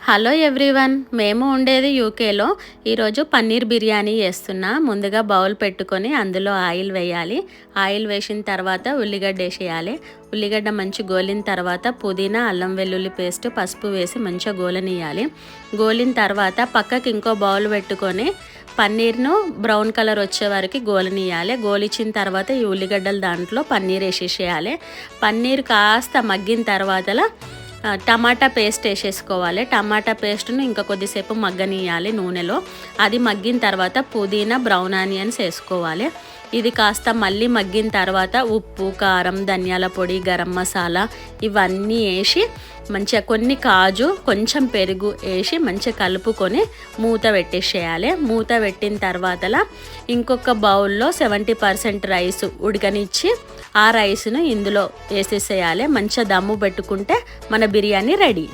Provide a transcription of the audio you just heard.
Hello everyone, మేము ఉండేది యూకేలో. ఈరోజు పన్నీర్ బిర్యానీ చేస్తున్నా. ముందుగా బౌల్ పెట్టుకొని అందులో ఆయిల్ వేయాలి. ఆయిల్ వేసిన తర్వాత ఉల్లిగడ్డ వేసేయాలి. ఉల్లిగడ్డ మంచి గోలిన తర్వాత పుదీనా, అల్లం వెల్లుల్లి పేస్ట్, పసుపు వేసి మంచిగా గోలనియాలి. గోలిన తర్వాత పక్కకి ఇంకో బౌల్ పెట్టుకొని పన్నీర్ను బ్రౌన్ కలర్ వచ్చే వరకు గోలనియాలి. గోలిచ్చిన తర్వాత ఈ ఉల్లిగడ్డలు దాంట్లో పన్నీర్ వేసేసేయాలి. పన్నీర్ కాస్త మగ్గిన తర్వాతలా టమాటా పేస్ట్ వేసేసుకోవాలి. టమాటా పేస్ట్ను ఇంకా కొద్దిసేపు మగ్గనియాలి నూనెలో. అది మగ్గిన తర్వాత పుదీనా, బ్రౌన్ ఆనియన్స్ వేసుకోవాలి. ఇది కాస్త మళ్ళీ మగ్గిన తర్వాత ఉప్పు, కారం, ధనియాల పొడి, గరం మసాలా ఇవన్నీ వేసి మంచిగా కొన్ని కాజు, కొంచెం పెరుగు వేసి మంచిగా కలుపుకొని మూత పెట్టేసేయాలి. మూత పెట్టిన తర్వాతలా ఇంకొక బౌల్లో 70% రైస్ ఉడకనిచ్చి ఆ రైస్ను ఇందులో వేసేసేయాలి. మంచిగా దమ్ము పెట్టుకుంటే మన బిర్యానీ రెడీ.